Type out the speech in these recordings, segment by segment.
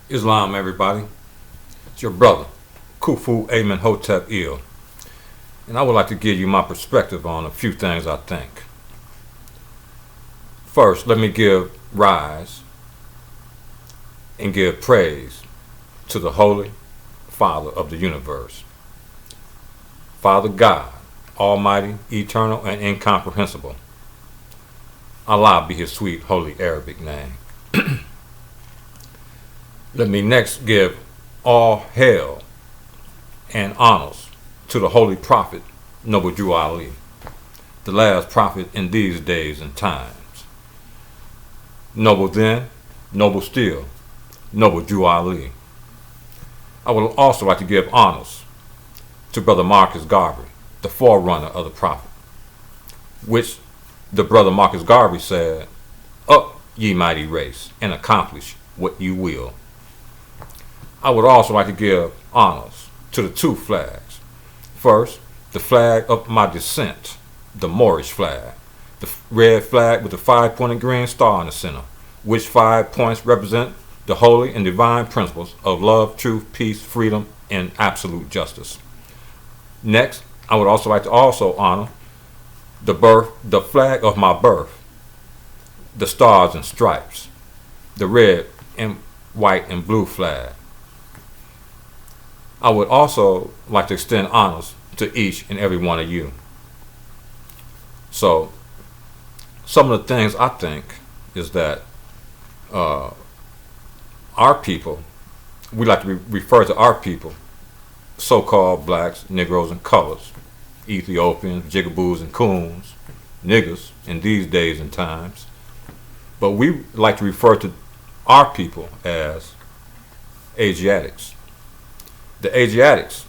Islam, everybody. It's your brother, Kufu Amen Hotep Il. And I would like to give you my perspective on a few things I think. First, let me give rise and give praise to the Holy Father of the universe. Father God, Almighty, Eternal, and Incomprehensible. Allah be his sweet, holy Arabic name. Let me next give all hail and honors to the Holy Prophet, Noble Jew Ali, the last prophet in these days and times. Noble then, noble still, Noble Jew Ali. I would also like to give honors to Brother Marcus Garvey, the forerunner of the prophet, which the Brother Marcus Garvey said, "Up, ye mighty race, and accomplish what you will." I would also like to give honors to the two flags. First, the flag of my descent, the Moorish flag, the red flag with the 5-pointed green star in the center, which 5 points represent the holy and divine principles of love, truth, peace, freedom, and absolute justice. Next, I would also like to honor the flag of my birth, the stars and stripes, the red and white and blue flag. I would also like to extend honors to each and every one of you. So, some of the things I think is that our people, we like to refer to our people, so-called blacks, Negroes, and colors, Ethiopians, jigaboos, and coons, niggas in these days and times. But we like to refer to our people as Asiatics. The Asiatics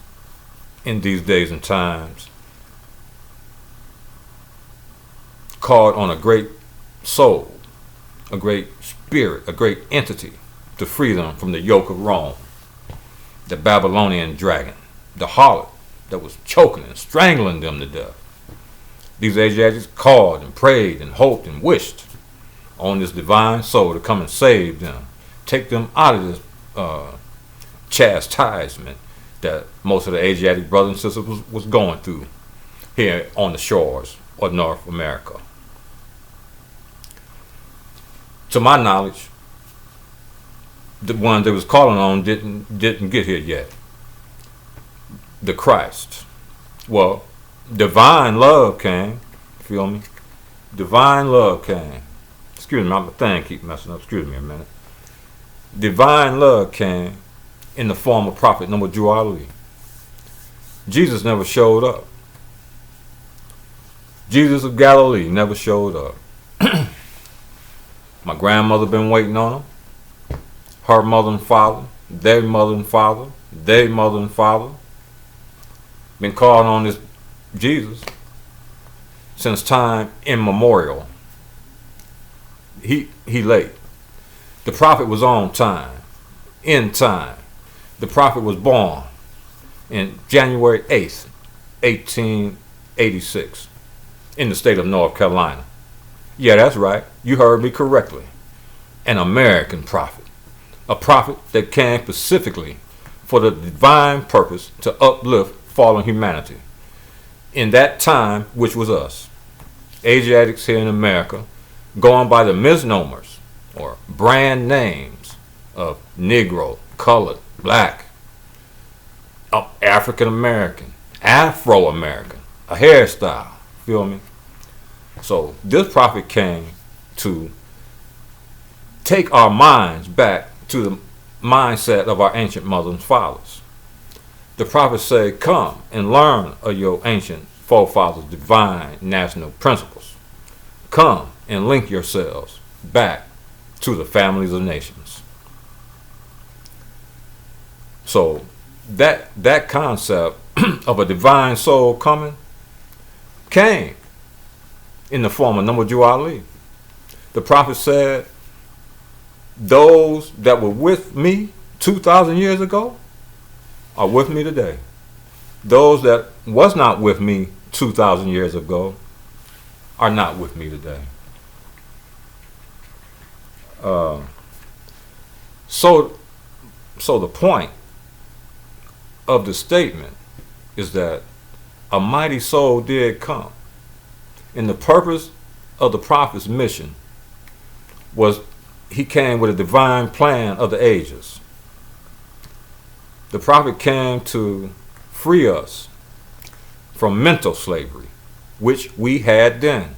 in these days and times called on a great soul, a great spirit, a great entity to free them from the yoke of Rome, the Babylonian dragon, the harlot that was choking and strangling them to death. These Asiatics called and prayed and hoped and wished on this divine soul to come and save them, take them out of this chastisement that most of the Asiatic brothers and sisters was going through here on the shores of North America. To my knowledge, the one they was calling on didn't get here yet. The Christ. Well, divine love came. Feel me? Divine love came. Excuse me, my thing keep messing up. Excuse me a minute. Divine love came in the form of Prophet Noble Jew Ali. Jesus never showed up. Jesus of Galilee never showed up. My grandmother been waiting on him. Her mother and father, their mother and father, their mother and father. Been calling on this Jesus since time immemorial. He late. The prophet was on time, in time. The prophet was born in January 8th, 1886, in the state of North Carolina. Yeah, that's right. You heard me correctly. An American prophet. A prophet that came specifically for the divine purpose to uplift fallen humanity. In that time, which was us, Asiatics here in America, going by the misnomers or brand names of Negro, colored, black, African American, Afro American, a hairstyle. Feel me? So this prophet came to take our minds back to the mindset of our ancient mothers and fathers. The prophet said, "Come and learn of your ancient forefathers' divine national principles. Come and link yourselves back to the families of nations." So that concept of a divine soul coming came in the form of Noble Jew Ali. The prophet said, "Those that were with me 2,000 years ago are with me today. Those that was not with me 2,000 years ago are not with me today." So So the point of the statement is that a mighty soul did come. And the purpose of the prophet's mission was he came with a divine plan of the ages. The prophet came to free us from mental slavery, which we had then.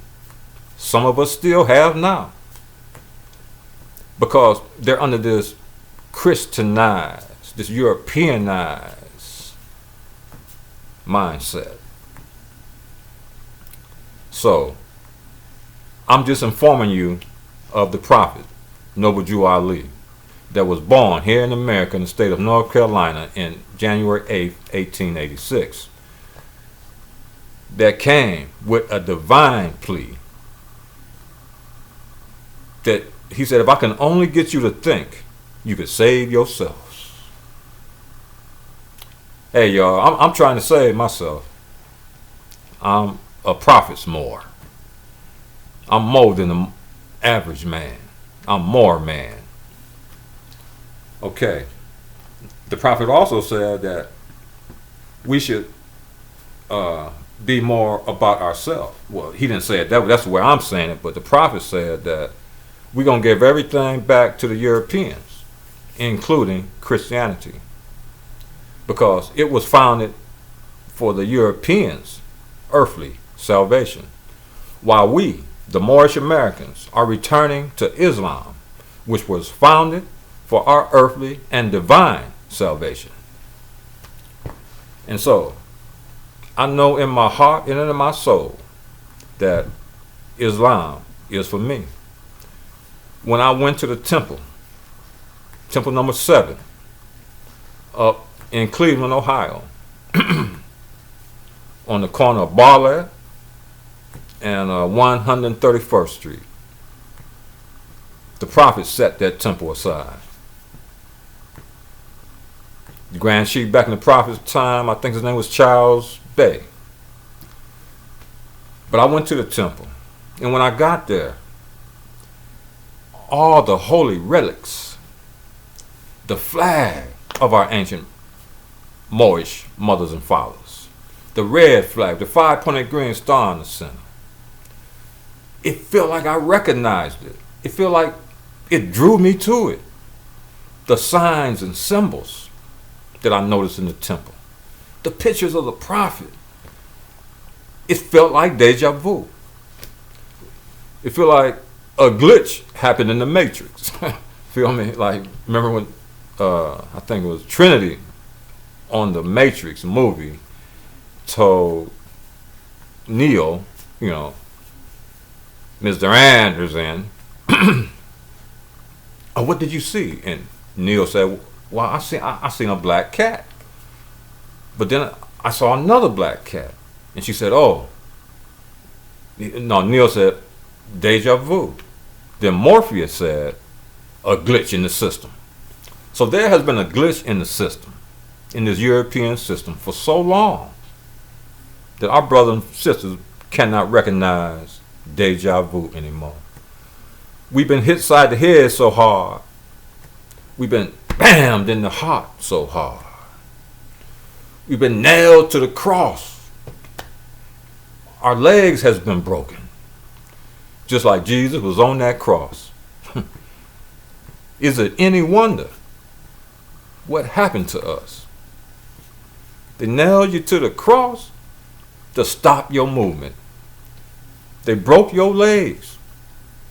Some of us still have now. Because they're under this Christianized, this Europeanized mindset. So, I'm just informing you of the prophet, Noble Jew Ali, that was born here in America in the state of North Carolina in January 8th, 1886. That came with a divine plea. That he said, if I can only get you to think, you could save yourselves. Hey, y'all, I'm trying to save myself. I'm a prophet's more. I'm more than the average man. I'm more man. Okay. The prophet also said that we should be more about ourselves. Well, he didn't say it that way. That's where I'm saying it. But the prophet said that we're going to give everything back to the Europeans, including Christianity, because it was founded for the Europeans' earthly salvation, while we, the Moorish Americans, are returning to Islam, which was founded for our earthly and divine salvation. And so, I know in my heart and in my soul that Islam is for me. When I went to the temple number 7, up in Cleveland, Ohio, on the corner of Barlett and 131st Street, the prophet set that temple aside. The Grand Chief back in the prophet's time, I think his name was Charles Bay. But I went to the temple, and when I got there, all the holy relics, the flag of our ancient Moorish mothers and fathers, the red flag, the 5-pointed green star in the center, it felt like I recognized it. It felt like it drew me to it. The signs and symbols that I noticed in the temple, the pictures of the prophet, it felt like deja vu. It felt like a glitch happened in the Matrix. Feel me? Like, remember when I think it was Trinity on the Matrix movie told Neo, Mr. Anderson, oh, what did you see? And Neo said, well, I seen a black cat. But then I saw another black cat. And she said, oh. No, Neo said, deja vu. Then Morpheus said, a glitch in the system. So there has been a glitch in the system, in this European system, for so long that our brothers and sisters cannot recognize deja vu anymore. We've been hit side the head so hard. We've been bammed in the heart so hard. We've been nailed to the cross. Our legs has been broken. Just like Jesus was on that cross. Is it any wonder what happened to us? They nailed you to the cross to stop your movement. They broke your legs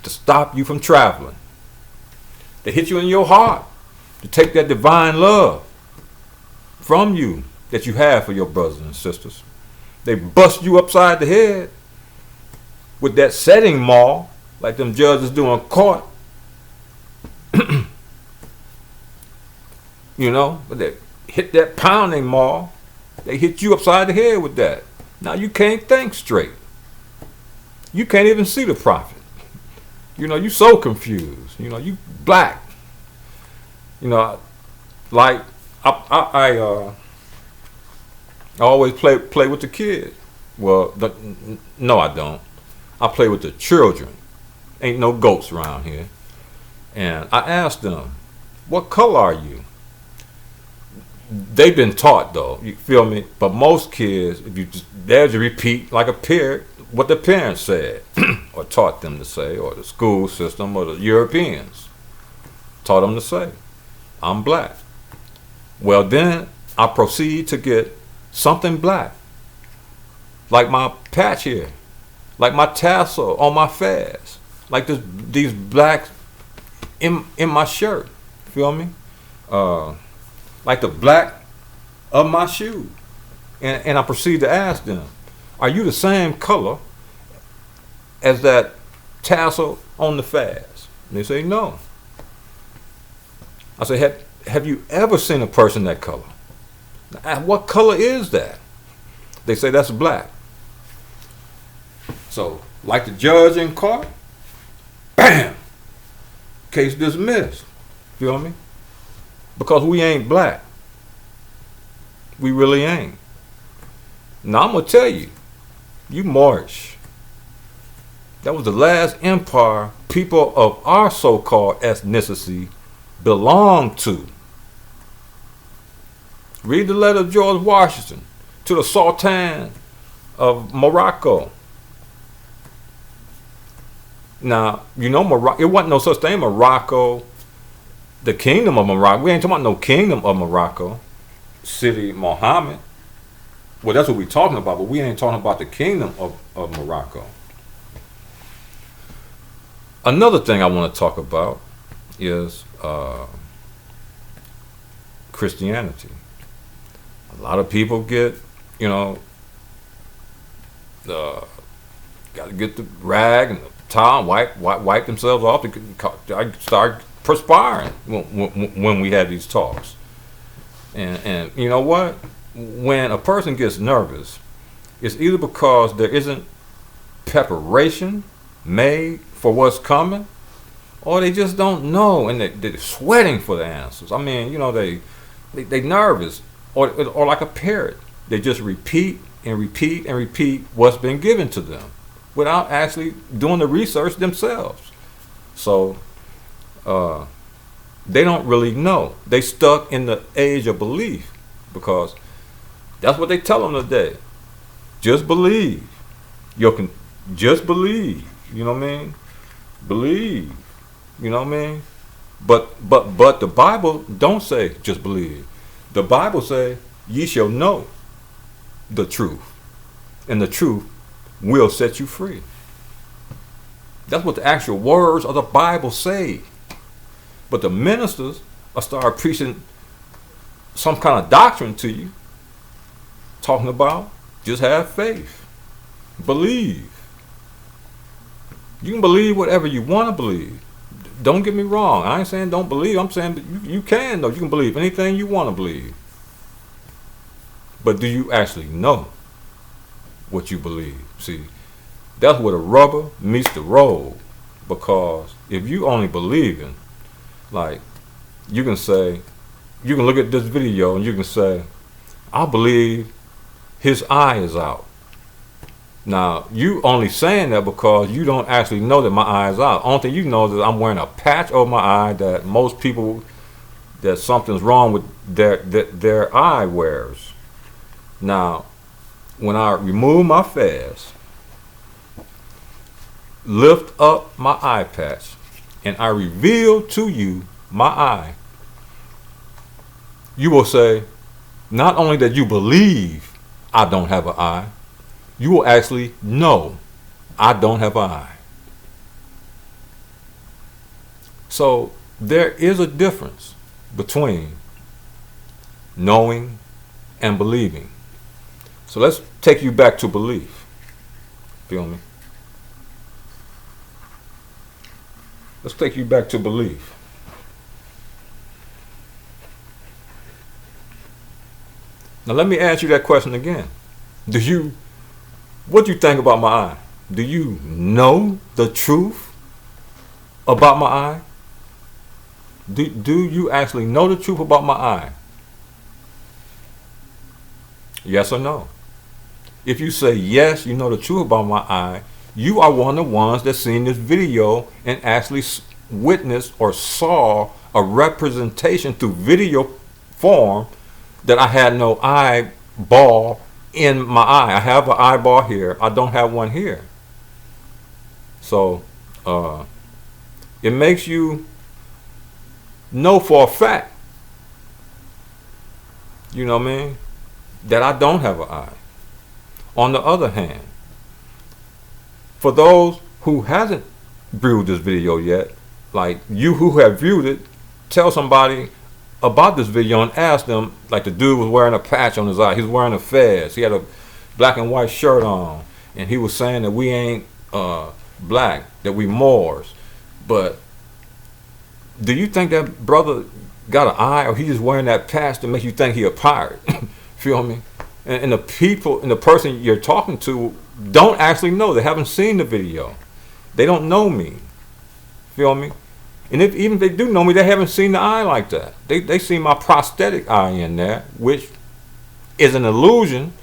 to stop you from traveling. They hit you in your heart to take that divine love from you that you have for your brothers and sisters. They bust you upside the head with that setting maul, like them judges do in court. But they hit that pounding maul. They hit you upside the head with that. Now you can't think straight. You can't even see the prophet. You so confused. You black. Like I always play with the kids. Well, no, I don't. I play with the children. Ain't no goats around here. And I asked them, what color are you? they've been taught though. You feel me? But most kids, if you just they'll just repeat like a parrot what the parents said or taught them to say, or the school system or the Europeans taught them to say, I'm black. Well, then I proceed to get something black, like my patch here, like my tassel on my fez, like these blacks in my shirt. Feel me? Like the black of my shoe. And I proceed to ask them, are you the same color as that tassel on the fez? And they say no. I say, have you ever seen a person that color? What color is that? They say that's black. So, like the judge in court, bam, case dismissed. Feel me? Because we ain't black. We really ain't. Now I'm gonna tell you, you Moorish. That was the last empire people of our so-called ethnicity belonged to. Read the letter of George Washington to the Sultan of Morocco. Now, you know, Morocco, it wasn't no such thing, Morocco, the kingdom of Morocco. We ain't talking about no kingdom of Morocco, City Mohammed. Well, that's what we're talking about, but we ain't talking about the kingdom of Morocco. Another thing I want to talk about is Christianity. A lot of people get, got to get the rag and the towel and wipe themselves off to start perspiring when we had these talks. And you know what? When a person gets nervous, it's either because there isn't preparation made for what's coming, or they just don't know and they're sweating for the answers. I mean, they nervous, or like a parrot, they just repeat and repeat and repeat what's been given to them without actually doing the research themselves. So they don't really know. They stuck in the age of belief because that's what they tell them today. Just believe. Just believe. You know what I mean? Believe. You know what I mean? But the Bible don't say just believe. The Bible say ye shall know the truth, and the truth will set you free. That's what the actual words of the Bible say. But the ministers will start preaching some kind of doctrine to you, talking about just have faith, believe. You can believe whatever you want to believe. Don't get me wrong. I ain't saying don't believe. I'm saying you can, though. You can believe anything you want to believe. But do you actually know what you believe? See, that's where the rubber meets the road. Because if you only believe in, like, you can look at this video and you can say, I believe his eye is out. Now, you only saying that because you don't actually know that my eye is out. Only thing you know is that I'm wearing a patch over my eye that most people, that something's wrong with their eye wears. Now, when I remove my fez, lift up my eye patch, and I reveal to you my eye, you will say, not only that you believe I don't have an eye, you will actually know I don't have an eye. So there is a difference between knowing and believing. So let's take you back to belief. Feel me? Let's take you back to belief. Now let me ask you that question again. What do you think about my eye? Do you know the truth about my eye? Do you actually know the truth about my eye? Yes or no? If you say yes, you know the truth about my eye, you are one of the ones that seen this video and actually witnessed or saw a representation through video form that I had no eyeball in my eye. I have an eyeball here. I don't have one here. So it makes you know for a fact, you know what I mean, that I don't have an eye. On the other hand, for those who hasn't viewed this video yet, like you who have viewed it, tell somebody about this video and ask them, like the dude was wearing a patch on his eye. He was wearing a fez. He had a black and white shirt on, and he was saying that we ain't black, that we Moors. But do you think that brother got an eye, or he just wearing that patch to make you think he a pirate? Feel me? And the people and the person you're talking to don't actually know. They haven't seen the video. They don't know me. Feel me? And even if they do know me, they haven't seen the eye like that. They see my prosthetic eye in there, which is an illusion,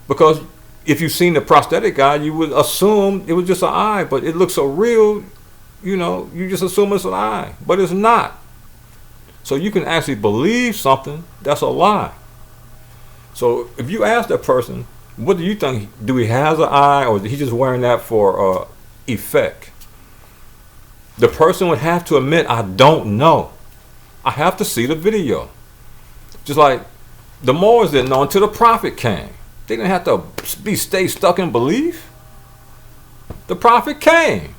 because if you've seen the prosthetic eye, you would assume it was just an eye, but it looks so real, you know, you just assume it's an eye, but it's not. So you can actually believe something that's a lie. So if you ask that person, what do you think? Do he has an eye, or is he just wearing that for effect? The person would have to admit, I don't know. I have to see the video. Just like the Moors didn't know until the prophet came. They didn't have to stay stuck in belief. The prophet came,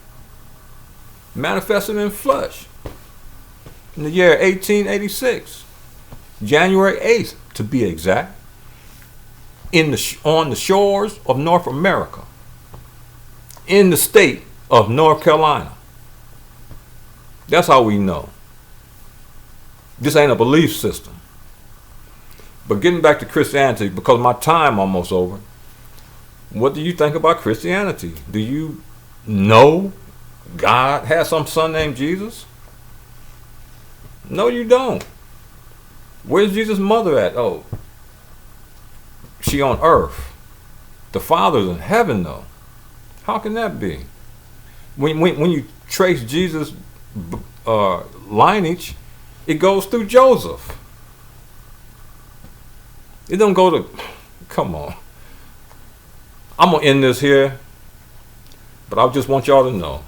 manifested in flesh, in the year 1886, January 8th to be exact, on the shores of North America, in the state of North Carolina. That's how we know. This ain't a belief system. But getting back to Christianity, because my time almost over, what do you think about Christianity? Do you know God has some son named Jesus? No, you don't. Where's Jesus' mother at? Oh, she on earth. The Father's in heaven, though. How can that be? When you trace Jesus' lineage, it goes through Joseph. It don't go to, come on. I'm going to end this here, but I just want y'all to know,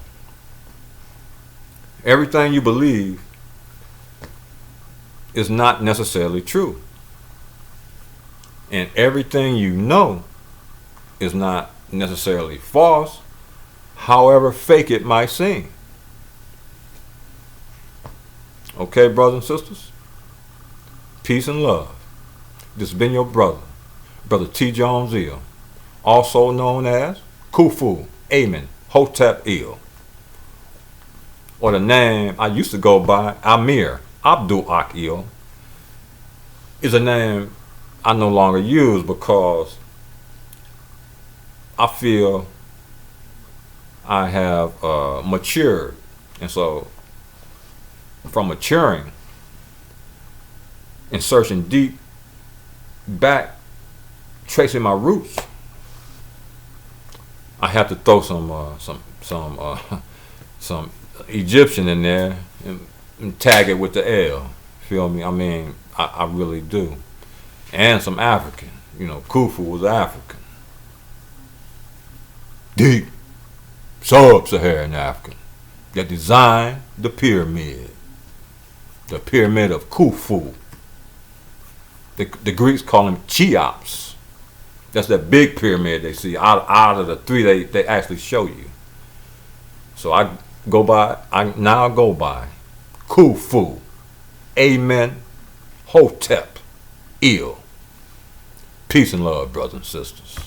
everything you believe is not necessarily true. And everything you know is not necessarily false, however fake it might seem. Okay, brothers and sisters? Peace and love. This has been your brother, Brother Tajz-El, also known as Khufu Amen Hotep Il, or the name I used to go by, Amir Abdul Akil, is a name I no longer use because I feel I have matured. And so from maturing and searching deep back, tracing my roots, I have to throw some Egyptian in there and tag it with the L. Feel me? I mean, I really do. And some African. You know, Khufu was African. Deep sub-Saharan African that designed the pyramid. The pyramid of Khufu. The Greeks call them Cheops. That's that big pyramid they see out of the three they actually show you. So I now go by Khufu Amen Hotep Il. Peace and love, brothers and sisters.